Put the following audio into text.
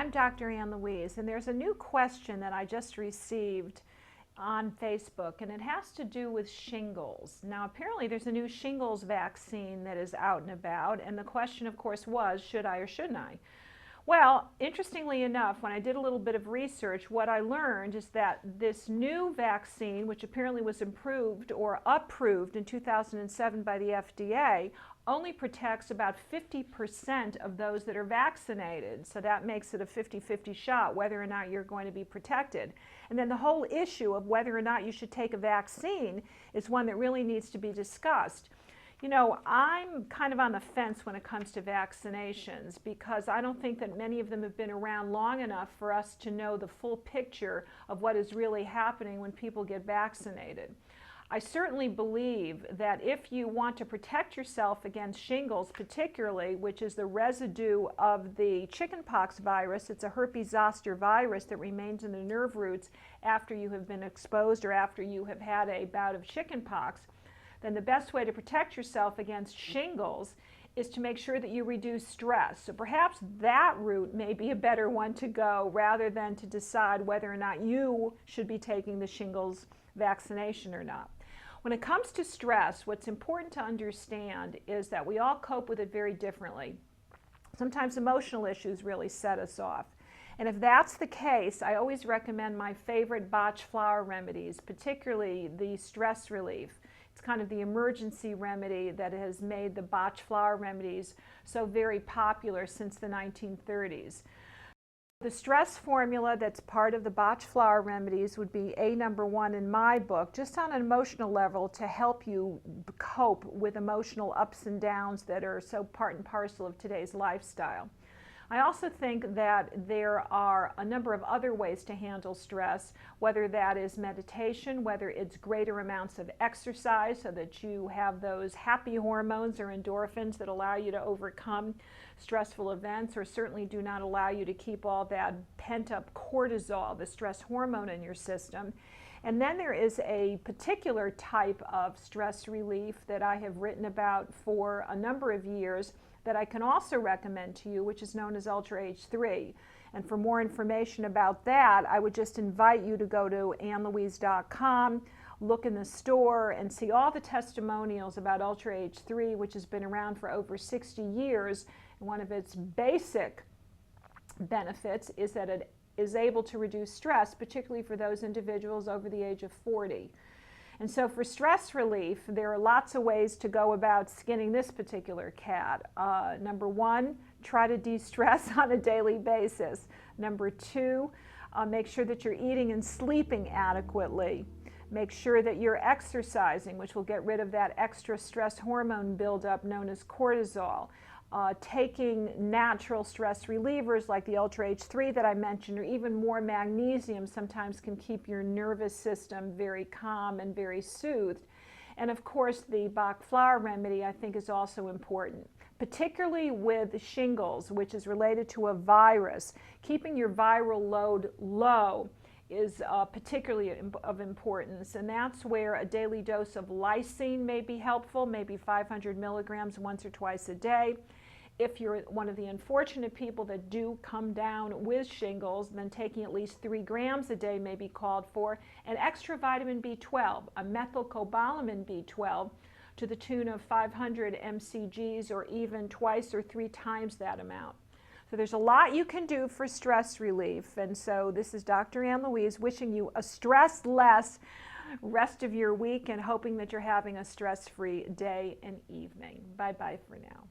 I'm Dr. Ann Louise, and there's a new question that I just received on Facebook, and it has to do with shingles. Now, apparently there's a new shingles vaccine that is out and about, and the question, of course, was, should I or shouldn't I? Well, interestingly enough, when I did a little bit of research, what I learned is that this new vaccine, which apparently was approved in 2007 by the FDA, only protects about 50% of those that are vaccinated. So that makes it a 50-50 shot whether or not you're going to be protected. And then the whole issue of whether or not you should take a vaccine is one that really needs to be discussed. You know, I'm kind of on the fence when it comes to vaccinations because I don't think that many of them have been around long enough for us to know the full picture of what is really happening when people get vaccinated. I certainly believe that if you want to protect yourself against shingles particularly, which is the residue of the chickenpox virus, it's a herpes zoster virus that remains in the nerve roots after you have been exposed or after you have had a bout of chickenpox, then the best way to protect yourself against shingles is to make sure that you reduce stress. So perhaps that route may be a better one to go rather than to decide whether or not you should be taking the shingles vaccination or not. When it comes to stress, what's important to understand is that we all cope with it very differently. Sometimes emotional issues really set us off. And if that's the case, I always recommend my favorite Bach Flower Remedies, particularly the stress relief. It's kind of the emergency remedy that has made the Bach Flower Remedies so very popular since the 1930s. The stress formula that's part of the Bach Flower Remedies would be number 1 in my book, just on an emotional level to help you cope with emotional ups and downs that are so part and parcel of today's lifestyle. I also think that there are a number of other ways to handle stress, whether that is meditation, whether it's greater amounts of exercise so that you have those happy hormones or endorphins that allow you to overcome stressful events, or certainly do not allow you to keep all that pent-up cortisol, the stress hormone, in your system. And then there is a particular type of stress relief that I have written about for a number of years that I can also recommend to you, which is known as Ultra H3. And for more information about that, I would just invite you to go to annlouise.com, look in the store, and see all the testimonials about Ultra H3, which has been around for over 60 years. And one of its basic benefits is that it is able to reduce stress, particularly for those individuals over the age of 40. And so for stress relief, there are lots of ways to go about skinning this particular cat. Number 1, try to de-stress on a daily basis. Number 2, make sure that you're eating and sleeping adequately. Make sure that you're exercising, which will get rid of that extra stress hormone buildup known as cortisol. Taking natural stress relievers like the Ultra H3 that I mentioned, or even more magnesium, sometimes can keep your nervous system very calm and very soothed. And of course, the Bach Flower Remedy I think is also important, particularly with shingles, which is related to a virus. Keeping your viral load low is particularly of importance, and that's where a daily dose of lycene may be helpful, maybe 500 milligrams once or twice a day. If you're one of the unfortunate people that do come down with shingles, then taking at least 3 grams a day may be called for. And extra vitamin B12, a methylcobalamin B12, to the tune of 500 mcgs, or even twice or 3 times that amount. So there's a lot you can do for stress relief. And so this is Dr. Ann Louise wishing you a stress-less rest of your week and hoping that you're having a stress-free day and evening. Bye-bye for now.